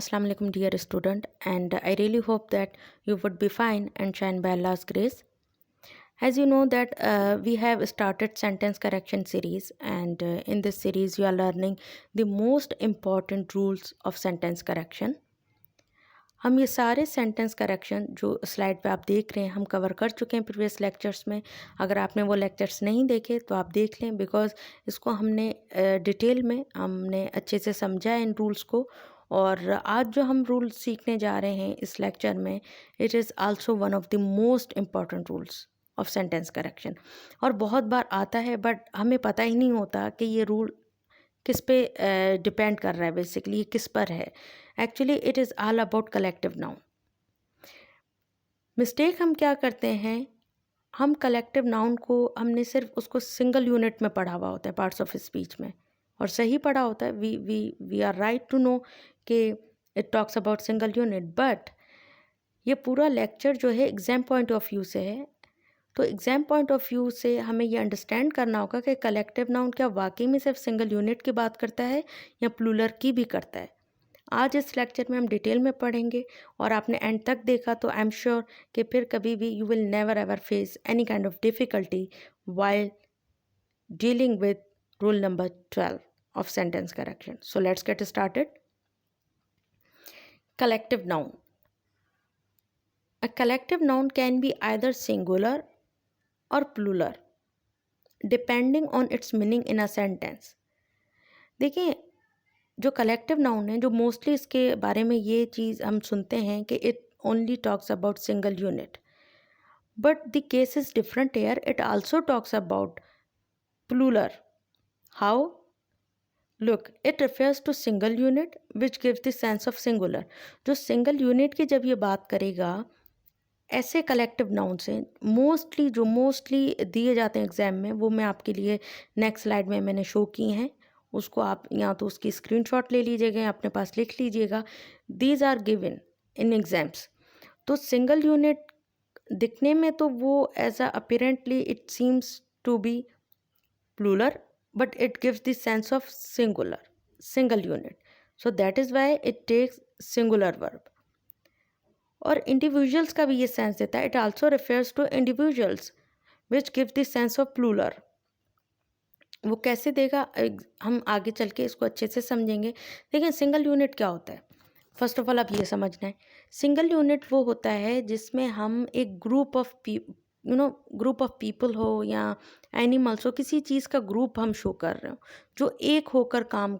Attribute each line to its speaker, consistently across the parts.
Speaker 1: Assalamu alaikum, dear student, and I really hope that you would be fine and shine by Allah's grace. As you know that we have started sentence correction series, and in this series you are learning the most important rules of sentence correction. हम ये सारे sentence correction जो slide पे आप देख रहे हैं हम कवर कर चुके हैं प्रीवियस लेक्चर्स में. अगर आपने वो लेक्चर्स नहीं देखे तो आप देख लें, बिकॉज इसको हमने डिटेल में हमने अच्छे से समझा है इन रूल्स को. और आज जो हम रूल्स सीखने जा रहे हैं इस लेक्चर में, it is also one of the most important rules of sentence correction. और बहुत बार आता है बट हमें पता ही नहीं होता कि ये रूल किस पे डिपेंड कर रहा है, बेसिकली ये किस पर है. Actually it is all about collective noun. Mistake हम क्या करते हैं, हम कलेक्टिव नाउन को हमने सिर्फ उसको सिंगल यूनिट में पढ़ा हुआ होता है पार्ट्स ऑफ स्पीच में, और सही पढ़ा होता है. We are right to know कि it talks about single unit, but ये पूरा लेक्चर जो है एग्ज़ाम पॉइंट ऑफ व्यू से है. तो एग्ज़ाम पॉइंट ऑफ व्यू से हमें ये अंडरस्टैंड करना होगा कि कलेक्टिव नाउन क्या वाकई में सिर्फ सिंगल यूनिट की बात करता है या प्लूरल की भी करता है. आज इस लेक्चर में हम डिटेल में पढ़ेंगे, और आपने एंड तक देखा तो आई एम श्योर कि फिर कभी भी you will never ever face any kind of difficulty while dealing with rule number 12 of sentence correction. So let's get started. Collective noun. A collective noun can be either singular or plural depending on its meaning in a sentence. देखिए, जो collective noun है, जो mostly इसके बारे में ये चीज़ हम सुनते हैं कि it only talks about single unit, but the case is different here. It also talks about plural. How? Look, it refers to single unit which gives the sense of singular. जो single unit की जब ये बात करेगा, ऐसे collective nouns हैं जो mostly दिए जाते हैं एग्जाम में, वो मैं आपके लिए नेक्स्ट स्लाइड में मैंने शो की हैं. उसको आप या तो उसकी स्क्रीनशॉट ले लीजिएगा या अपने पास लिख लीजिएगा. These are given in exams. तो सिंगल यूनिट दिखने में तो वो as a apparently it seems to be plural, but it gives the sense of single unit. So that is why it takes singular verb. और individuals का भी ये sense देता है. It also refers to individuals which give the sense of plural. वो कैसे देगा हम आगे चल के इसको अच्छे से समझेंगे. देखिए, सिंगल यूनिट क्या होता है, फर्स्ट ऑफ ऑल आप ये समझना है. सिंगल यूनिट वो होता है जिसमें हम एक ग्रुप ऑफ पीपल हो या एनिमल्स हो, किसी चीज़ का ग्रुप हम शो कर रहे हो जो एक होकर काम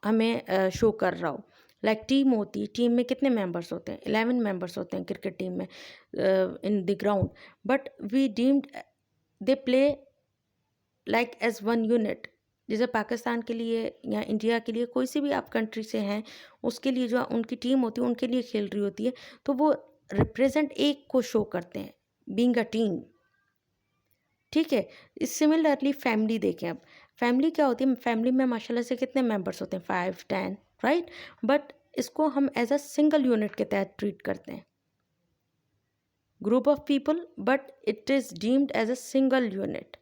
Speaker 1: हमें शो कर रहा हो. लाइक टीम होती है, टीम में कितने मेंबर्स होते हैं, 11 मेंबर्स होते हैं क्रिकेट टीम में in the ground, but we deemed they play like as one unit. जैसे पाकिस्तान के लिए या इंडिया के लिए, कोई सी भी आप कंट्री से हैं, उसके लिए जो उनकी टीम होती है उनके लिए खेल रही होती है, तो वो रिप्रेजेंट एक को शो करते हैं, बीइंग अ टीम. ठीक है. सिमिलरली फैमिली देखें. अब फैमिली क्या होती है, फैमिली में माशाल्लाह से कितने मेंबर्स होते हैं, 5 10, राइट. बट इसको हम एज अ सिंगल यूनिट के तहत ट्रीट करते हैं, group of people, but it is deemed as a single unit.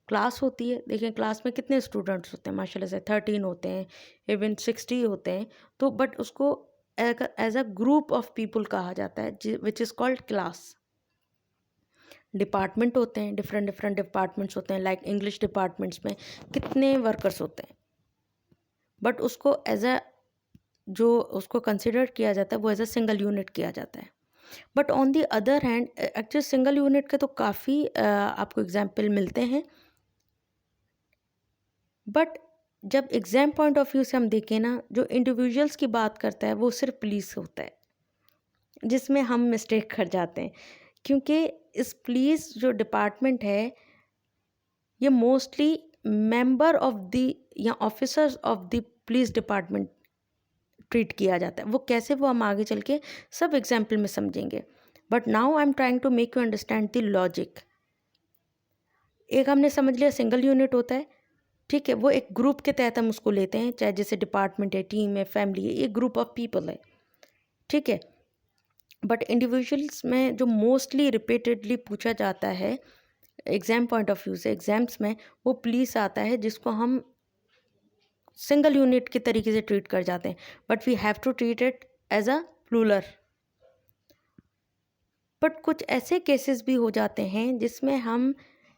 Speaker 1: Class होती है, देखें क्लास में कितने स्टूडेंट्स होते हैं, माशाल्लाह से 13 होते हैं, इवन 60 होते हैं. तो बट उसको as a group of people कहा जाता है which is called class. Department होते हैं, डिफरेंट डिपार्टमेंट्स होते हैं. लाइक इंग्लिश डिपार्टमेंट्स में कितने वर्कर्स होते हैं, बट उसको एज अ जो उसको कंसिडर किया जाता है वो एज अ सिंगल यूनिट किया जाता है. But on the other hand actually single unit के तो काफ़ी आपको एग्जाम्पल मिलते हैं, बट जब एग्ज़ाम पॉइंट ऑफ व्यू से हम देखें ना, जो इंडिविजुअल्स की बात करता है वो सिर्फ पुलिस होता है, जिसमें हम मिस्टेक कर जाते हैं. क्योंकि इस पुलिस जो डिपार्टमेंट है, ये मोस्टली मेंबर ऑफ द या officers of the police department treat किया जाता है. वो कैसे, वो हम आगे चल के सब एग्जाम्पल में समझेंगे. But now I am trying to make you understand the logic. एक हमने समझ लिया सिंगल यूनिट होता है, ठीक है, वो एक ग्रुप के तहत हम उसको लेते हैं, चाहे जैसे डिपार्टमेंट है, टीम है, फैमिली है, एक ग्रुप ऑफ पीपल है, ठीक है. बट इंडिविजुअल्स में जो मोस्टली रिपीटेडली पूछा जाता है एग्ज़ाम पॉइंट ऑफ व्यू से, एग्ज़ाम्स में, वो पुलिस आता है, जिसको हम सिंगल यूनिट के तरीके से ट्रीट कर जाते हैं, but we have to treat it as a plural. But कुछ ऐसे केसेस भी हो जाते हैं जिसमें हम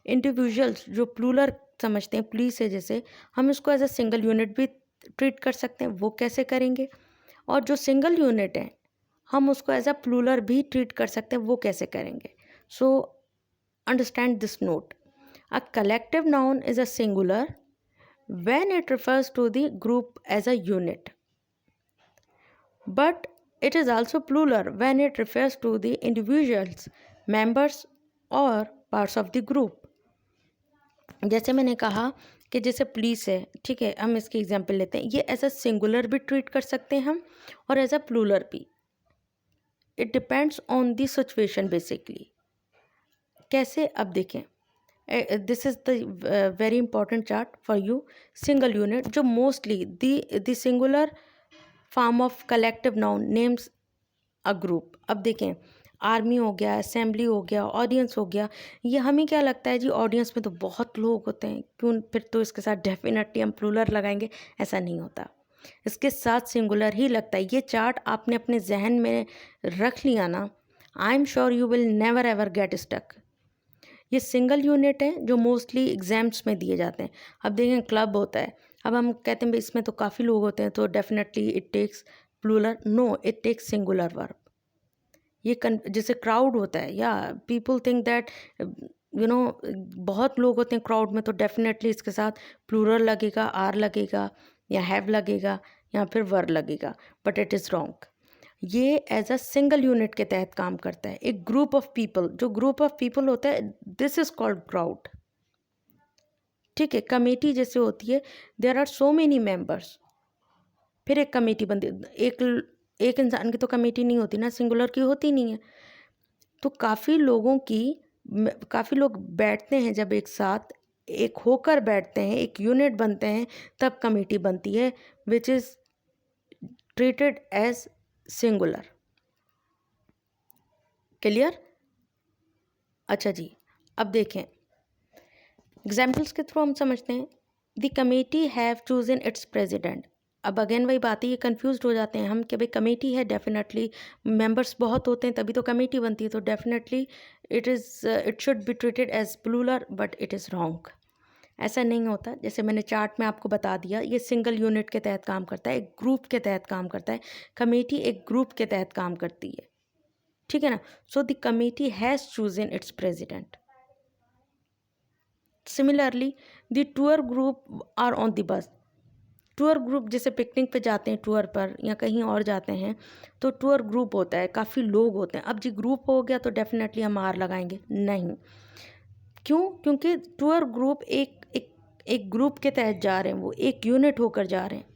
Speaker 1: इंडिविजुअल्स जो प्लूरल समझते हैं, पुलिस है जैसे, हम इसको एज अ सिंगल यूनिट भी ट्रीट कर सकते हैं। वो कैसे करेंगे? और जो सिंगल यूनिट है हम उसको एज अ प्लूरल भी ट्रीट कर सकते हैं। वो कैसे करेंगे? So understand this note. A collective noun is a singular when it refers to the group as a unit, but it is also plural when it refers to the individuals, members or parts of the group। जैसे मैंने कहा कि जैसे police है, ठीक है, हम इसकी एग्जांपल लेते हैं। ये एज अ सिंगुलर भी ट्रीट कर सकते हैं हम, और एज अ प्लूरल भी। It depends on the situation basically. कैसे? अब देखें, this is the very important chart for you. Single unit जो mostly the singular form of collective noun names a group. अब देखें, आर्मी हो गया, असेंबली हो गया, ऑडियंस हो गया। ये हमें क्या लगता है जी, ऑडियंस में तो बहुत लोग होते हैं, क्यों फिर तो इसके साथ डेफिनेटली हम प्लूरल लगाएंगे? ऐसा नहीं होता, इसके साथ सिंगुलर ही लगता है। ये चार्ट आपने अपने जहन में रख लिया ना, I am sure you will never ever get stuck. ये सिंगल यूनिट है जो मोस्टली एग्जाम्स में दिए जाते हैं। अब देखें, क्लब होता है, अब हम कहते हैं भाई इसमें तो काफ़ी लोग होते हैं, तो definitely it takes plural. No, it takes singular verb. ये जैसे क्राउड होता है, या पीपल थिंक दैट बहुत लोग होते हैं क्राउड में, तो डेफिनेटली इसके साथ प्लूरल लगेगा, आर लगेगा, या हैव लगेगा, या फिर वर लगेगा, बट इट इज़ रॉन्ग। ये एज अ सिंगल यूनिट के तहत काम करता है। एक ग्रुप ऑफ पीपल, जो ग्रुप ऑफ पीपल होता है, दिस इज कॉल्ड क्राउड। ठीक है, कमेटी जैसे होती है, there are so many members, फिर एक कमेटी बनती है। एक इंसान की तो कमेटी नहीं होती ना, सिंगुलर की होती नहीं है। तो काफ़ी लोग बैठते हैं जब एक साथ, एक होकर बैठते हैं, एक यूनिट बनते हैं, तब कमेटी बनती है, which is treated as singular. Clear? अच्छा जी, अब देखें एग्जाम्पल्स के थ्रू हम समझते हैं। The committee have chosen its president. अब अगेन वही बात है, ये कन्फ्यूज हो जाते हैं हम कि भाई कमेटी है, डेफिनेटली मेंबर्स बहुत होते हैं तभी तो कमेटी बनती है, तो definitely it should be treated as plural, but it is wrong. ऐसा नहीं होता। जैसे मैंने चार्ट में आपको बता दिया, ये सिंगल यूनिट के तहत काम करता है, एक ग्रुप के तहत काम करता है। कमेटी एक ग्रुप के तहत काम करती है, ठीक है ना। So the committee has chosen its president. Similarly the tour group are on the bus. Tour group जैसे पिकनिक पे जाते हैं, टूर पर या कहीं और जाते हैं, तो टूर ग्रुप होता है, काफ़ी लोग होते हैं। अब जी ग्रुप हो गया तो डेफिनेटली हम आर लगाएंगे? नहीं। क्यों? क्योंकि टूर ग्रुप एक ग्रुप के तहत जा रहे हैं, वो एक यूनिट होकर जा रहे हैं,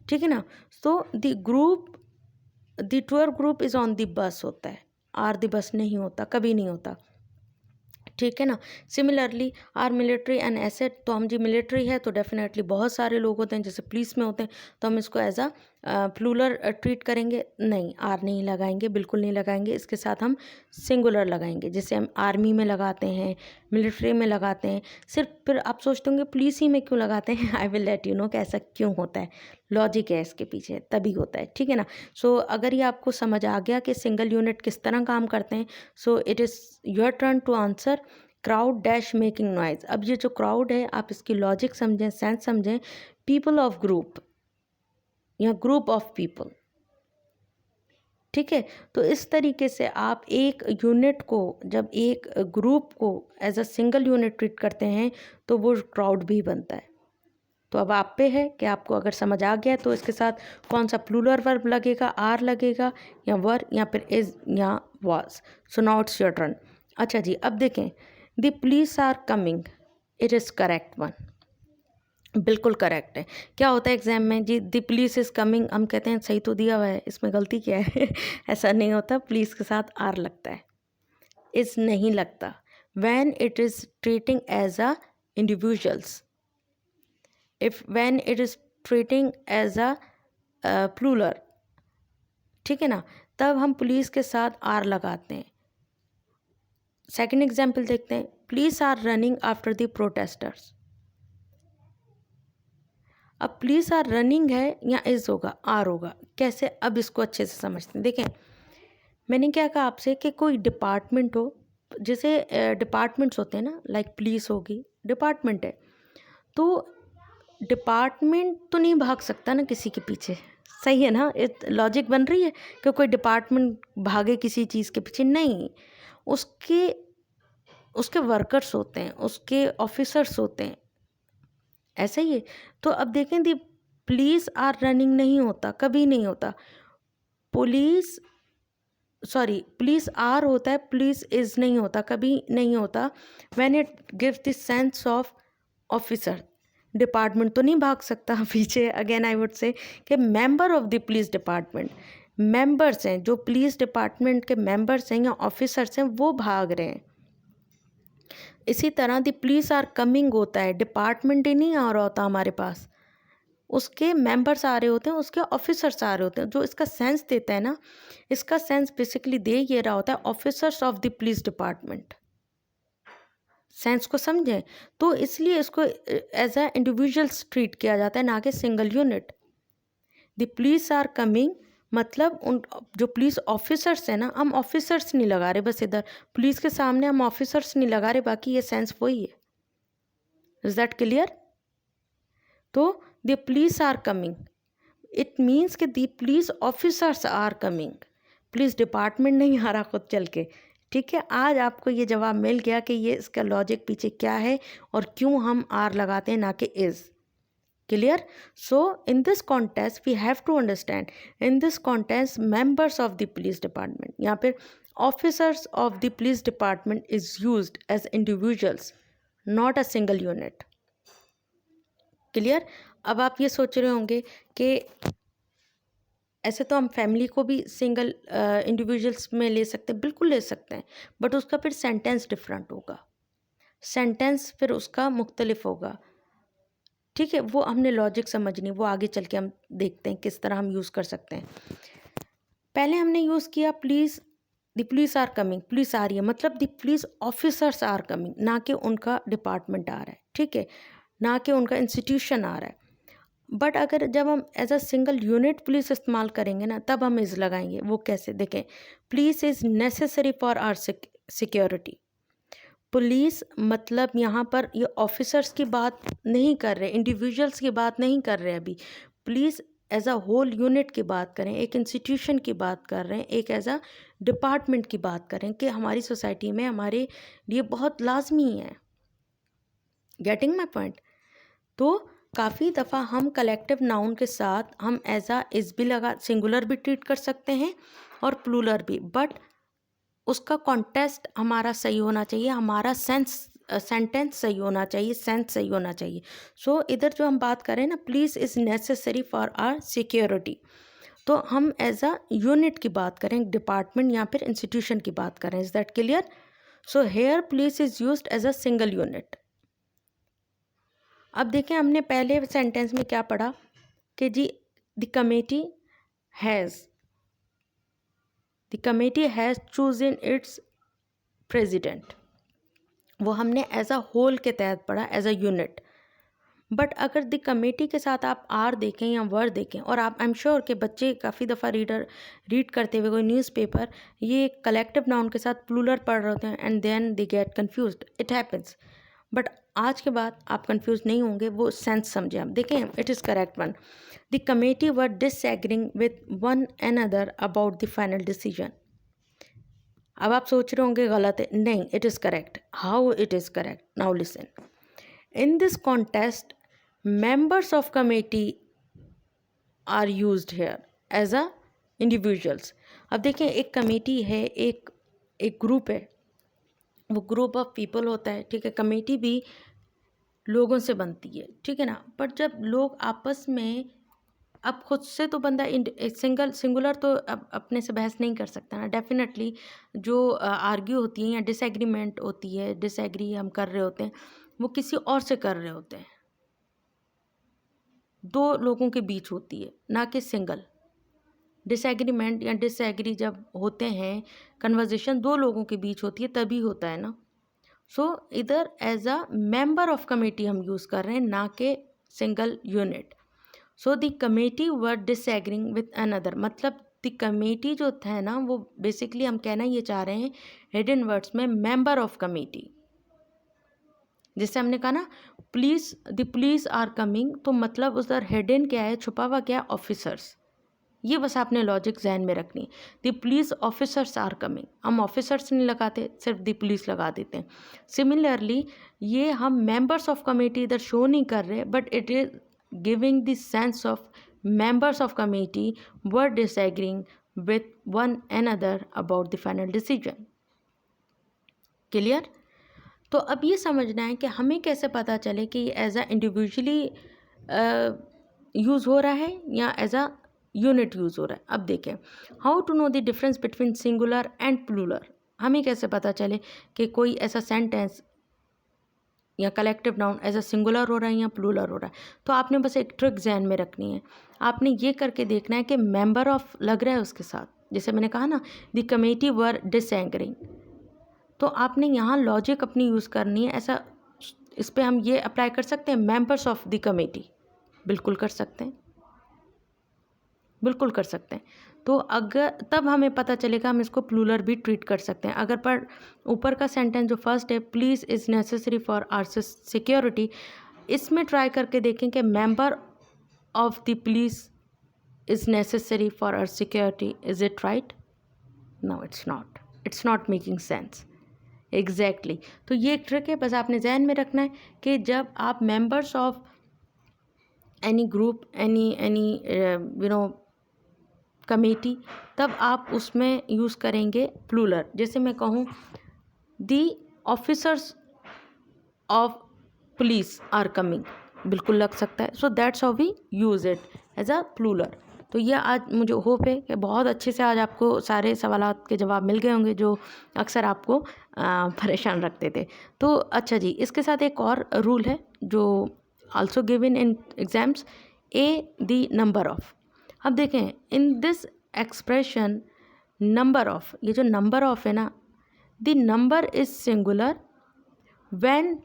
Speaker 1: ठीक है ना। So the tour group is on the बस होता है, आर द बस नहीं होता, कभी नहीं होता, ठीक है ना। Similarly our military and asset, तो हम जी मिलिट्री है तो डेफिनेटली बहुत सारे लोग होते हैं, जैसे पुलिस में होते हैं, तो हम इसको एज अ प्लूरल ट्रीट करेंगे? नहीं, आर नहीं लगाएंगे, बिल्कुल नहीं लगाएंगे। इसके साथ हम सिंगुलर लगाएंगे, जैसे हम आर्मी में लगाते हैं, मिलिट्री में लगाते हैं। सिर्फ फिर आप सोचते होंगे पुलिस ही में क्यों लगाते हैं? I will let you know कि ऐसा क्यों होता है, लॉजिक है इसके पीछे, तभी होता है, ठीक है ना। सो अगर ये आपको समझ आ गया कि सिंगल यूनिट किस तरह काम करते हैं, so it is your turn to answer. Crowd dash making noise. अब ये जो क्राउड है, आप इसकी लॉजिक समझें, सेंस समझें। पीपल ऑफ ग्रुप या ग्रुप ऑफ पीपल, ठीक है। तो इस तरीके से आप एक यूनिट को, जब एक ग्रुप को as a single unit treat करते हैं, तो वो क्राउड भी बनता है। तो अब आप पे है कि आपको अगर समझ आ गया तो इसके साथ कौन सा प्लूरल वर्ब लगेगा, आर लगेगा, या वर, या फिर इज, या was. So now it's your turn. अच्छा जी, अब देखें, the police are coming, it is correct one, बिल्कुल करेक्ट है। क्या होता है एग्जाम में जी, द पुलिस इज़ कमिंग, हम कहते हैं सही तो दिया हुआ है, इसमें गलती क्या है? ऐसा नहीं होता, पुलिस के साथ आर लगता है, इज़ नहीं लगता। When it is treating as a individuals, when it is treating as a plural, ठीक है ना, तब हम पुलिस के साथ आर लगाते हैं। सेकंड एग्जाम्पल देखते हैं, police are running after the protesters. अब पुलिस आर रनिंग है या इज होगा, आर होगा, कैसे? अब इसको अच्छे से समझते हैं। देखें, मैंने क्या कहा आपसे कि कोई डिपार्टमेंट हो, जैसे डिपार्टमेंट्स होते हैं ना, लाइक पुलिस होगी, डिपार्टमेंट है, तो डिपार्टमेंट तो नहीं भाग सकता ना किसी के पीछे, सही है ना? लॉजिक बन रही है कि कोई डिपार्टमेंट भागे किसी चीज़ के पीछे? नहीं, उसके उसके वर्कर्स होते हैं, उसके ऑफिसर्स होते हैं, ऐसा ही है। तो अब देखें, दी पुलिस आर रनिंग नहीं होता, कभी नहीं होता। पुलिस पुलिस आर होता है, पुलिस इज नहीं होता, कभी नहीं होता। When it gives the sense of officer, department तो नहीं भाग सकता पीछे। अगेन आई वुड से कि member of the police department, members हैं जो पुलिस डिपार्टमेंट के मेंबर्स हैं या ऑफिसर्स हैं, वो भाग रहे हैं। इसी तरह द पुलिस आर कमिंग होता है, डिपार्टमेंट ही नहीं आ रहा होता हमारे पास, उसके मेंबर्स आ रहे होते हैं, उसके ऑफिसर्स आ रहे होते हैं। जो इसका सेंस देता है ना, इसका सेंस बेसिकली दे ये रहा होता है officers of the police department. Sense को समझें, तो इसलिए इसको एज अ इंडिविजुअल्स ट्रीट किया जाता है, ना कि single unit. The police are coming मतलब उन जो पुलिस ऑफिसर्स हैं ना, हम ऑफिसर्स नहीं लगा रहे, बस इधर पुलिस के सामने हम ऑफिसर्स नहीं लगा रहे, बाकी ये सेंस वही है। Is that clear? तो the police are coming, it means कि the police officers are coming, police department नहीं आ रहा खुद चल के। ठीक है, आज आपको ये जवाब मिल गया कि ये इसका लॉजिक पीछे क्या है और क्यों हम आर लगाते हैं ना कि is. Clear? So in this contest we have to understand, in this contest members of the police department, यहाँ पर officers of the police department is used as individuals, not a single unit. Clear? अब आप ये सोच रहे होंगे कि ऐसे तो हम फैमिली को भी सिंगल इंडिविजुअल्स में ले सकते हैं, बिल्कुल ले सकते हैं, बट उसका फिर सेंटेंस डिफरेंट होगा, सेंटेंस फिर उसका मुख्तलिफ होगा। ठीक है, वो हमने लॉजिक समझनी, वो आगे चल के हम देखते हैं किस तरह हम यूज़ कर सकते हैं। पहले हमने यूज़ किया police, the police are coming, police आ रही है, मतलब the police officers are coming, ना कि उनका डिपार्टमेंट आ रहा है। ठीक है, ना कि उनका इंस्टीट्यूशन आ रहा है। बट अगर जब हम as a single unit police इस्तेमाल करेंगे ना, तब हम इज़ लगाएंगे। वो कैसे? देखें, police is necessary for our security. Police मतलब यहाँ पर ये ऑफिसर्स की बात नहीं कर रहे, इंडिविजुअल्स की बात नहीं कर रहे अभी। Police as a whole unit की बात करें, एक इंस्टीट्यूशन की बात कर रहे हैं, एक एज अ डिपार्टमेंट की बात करें कि हमारी सोसाइटी में हमारे लिए बहुत लाजमी है। Getting my point? तो काफ़ी दफ़ा हम कलेक्टिव नाउन के साथ हम एज आ इज़ भी लगा, सिंगुलर भी ट्रीट कर सकते हैं और प्लूरल भी, बट उसका कॉन्टेस्ट हमारा सही होना चाहिए, हमारा सेंटेंस सही होना चाहिए, सेंस सही होना चाहिए। सो इधर जो हम बात करें ना, police is necessary for our security, तो हम एज अ यूनिट की बात करें, डिपार्टमेंट या फिर इंस्टीट्यूशन की बात करें। Is that clear? So here police is used as a single unit. अब देखें, हमने पहले सेंटेंस में क्या पढ़ा कि जी the committee has chosen its president, वो हमने एज अ होल के तहत पढ़ा, एज अ यूनिट। बट अगर द कमेटी के साथ आप आर देखें या वर्ड देखें, और आप आई एम श्योर के बच्चे काफ़ी दफ़ा रीड करते हुए कोई न्यूज़पेपर ये कलेक्टिव नाउन के साथ प्लूरल पढ़ रहे होते हैं and then they get confused, it happens. But आज के बाद आप कंफ्यूज नहीं होंगे, वो सेंस समझे आप। देखें, it is correct one, the committee were disagreeing with one another about the final decision. अब आप सोच रहे होंगे गलत है, नहीं, it is correct. How it is correct? Now listen, in this contest members of committee are used here as a individuals। अब देखें, एक कमेटी है, एक ग्रुप है, वो ग्रुप ऑफ पीपल होता है। ठीक है, कमेटी भी लोगों से बनती है, ठीक है ना। पर जब लोग आपस में, अब खुद से तो बंदा सिंगुलर तो अब अपने से बहस नहीं कर सकता ना, डेफिनेटली जो आर्ग्यू होती है या डिसएग्रीमेंट होती है, डिसएग्री हम कर रहे होते हैं, वो किसी और से कर रहे होते हैं, दो लोगों के बीच होती है, ना कि सिंगल। डिसएग्रीमेंट या डिसएग्री जब होते हैं, कन्वर्जेशन दो लोगों के बीच होती है, तभी होता है ना। सो इधर as a member of committee हम यूज़ कर रहे हैं, ना कि single unit. So the committee were disagreeing with another, मतलब द कमेटी जो था ना वो बेसिकली हम कहना ये चाह रहे हैं हिडन वर्ड्स में मेंबर ऑफ कमेटी। जैसे हमने कहा ना द पुलिस आर कमिंग, तो मतलब उधर हिडन क्या है, छुपा हुआ क्या है, ऑफिसर्स। ये बस आपने लॉजिक जहन में रखनी। The police officers are coming, हम ऑफिसर्स नहीं लगाते, सिर्फ द पुलिस लगा देते हैं। सिमिलरली ये हम मेंबर्स ऑफ कमेटी इधर शो नहीं कर रहे, but it is giving the sense of members of committee were disagreeing with one another about the final decision. Clear? तो अब ये समझना है कि हमें कैसे पता चले कि एज अ इंडिविजुअली यूज़ हो रहा है या एज अ यूनिट यूज़ हो रहा है। अब देखें, how to know the difference between singular and plural. हमें कैसे पता चले कि कोई ऐसा सेंटेंस या collective noun as a singular हो रहा है या प्लूरल हो रहा है। तो आपने बस एक ट्रिक जहन में रखनी है, आपने ये करके देखना है कि मेंबर ऑफ लग रहा है उसके साथ। जैसे मैंने कहा ना, द कमेटी वर डिसएग्रीइंग, तो आपने यहाँ लॉजिक अपनी यूज़ करनी है। ऐसा इस पर हम ये अप्लाई कर सकते हैं, मेंबर्स ऑफ द कमेटी, बिल्कुल कर सकते हैं, बिल्कुल कर सकते हैं। तो अगर तब हमें पता चलेगा, हम इसको प्लूरल भी ट्रीट कर सकते हैं। अगर पर ऊपर का सेंटेंस जो फर्स्ट है, police is necessary for our security, इसमें ट्राई करके देखें कि member of the police is necessary for our security, is it right? No, it's not making sense. Exactly. तो ये एक ट्रिक है, बस आपने जहन में रखना है कि जब आप members of any group, any you know committee, तब आप उसमें यूज़ करेंगे प्लूरल। जैसे मैं कहूँ the officers of police are coming, बिल्कुल लग सकता है। So that's how we use it as a plural. तो ये आज मुझे होप है कि बहुत अच्छे से आज आपको सारे सवालात के जवाब मिल गए होंगे जो अक्सर आपको परेशान रखते थे। तो अच्छा जी, इसके साथ एक और रूल है जो also given in exams, A the number of. अब देखें, in this expression number of, ये जो नंबर ऑफ है ना, the number is singular when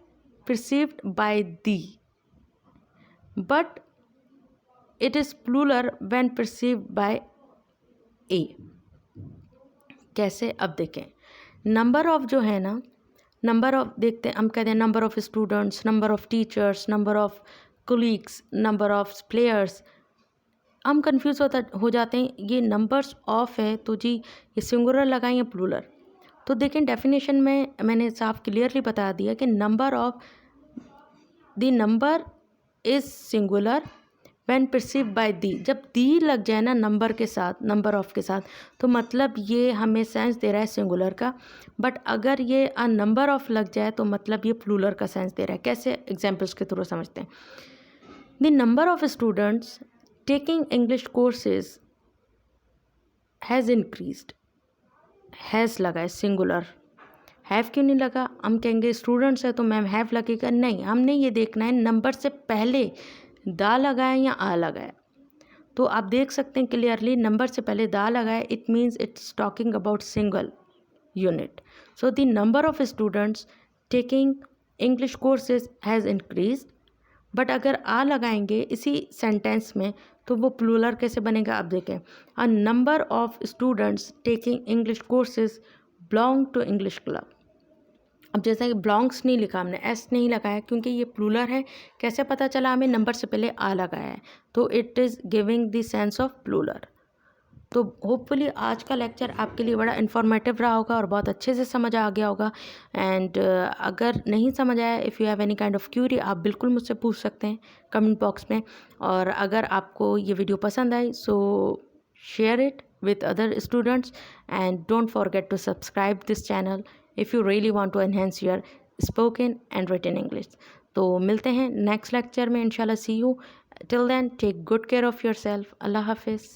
Speaker 1: perceived by the, but it is plural when perceived by a। कैसे? अब देखें, number of जो है ना, नंबर ऑफ देखते हैं, हम कहते हैं number of students, number of teachers, number of colleagues, number of players, हम कंफ्यूज हो जाते हैं। ये नंबर्स ऑफ है तो जी ये सिंगुलर लगाएं या प्लूरल? तो देखें, डेफिनेशन में मैंने साफ क्लियरली बता दिया कि number of the number is singular when perceived by the. जब दी लग जाए ना नंबर के साथ, नंबर ऑफ के साथ, तो मतलब ये हमें सेंस दे रहा है सिंगुलर का। बट अगर ये अ नंबर ऑफ लग जाए तो मतलब ये प्लूरल का सेंस दे रहा है। कैसे? एग्जाम्पल्स के थ्रू समझते हैं। The number of students taking English courses has increased. Has लगा है, सिंगुलर। हैव क्यों नहीं लगा? हम कहेंगे स्टूडेंट्स है तो मैम हैव लगेगा। नहीं, हमने ये देखना है नंबर से पहले दा लगाया या आ लगाया। तो आप देख सकते हैं क्लियरली, नंबर से पहले दा लगाया, it means it's talking about single unit. So the number of students taking English courses has increase. But अगर आ लगाएंगे इसी सेंटेंस में तो वो प्लूरल कैसे बनेगा? आप देखें, a number of students taking English courses belong to English club. अब जैसा कि बिलोंग्स नहीं लिखा हमने, एस नहीं लगाया क्योंकि ये प्लूरल है। कैसे पता चला? हमें नंबर से पहले आ लगाया है, तो it is giving the sense of plural. तो होपफुली आज का लेक्चर आपके लिए बड़ा इन्फॉर्मेटिव रहा होगा और बहुत अच्छे से समझ आ गया होगा। एंड अगर नहीं समझ आया, if you have any kind of query, आप बिल्कुल मुझसे पूछ सकते हैं कमेंट बॉक्स में। और अगर आपको ये वीडियो पसंद आई so share it with other students, and don't forget to subscribe this channel if you really want to enhance your spoken and written English. तो मिलते हैं नेक्स्ट लेक्चर में इंशाल्लाह। See you till then, take good care of yourself. अल्लाह हाफिज़।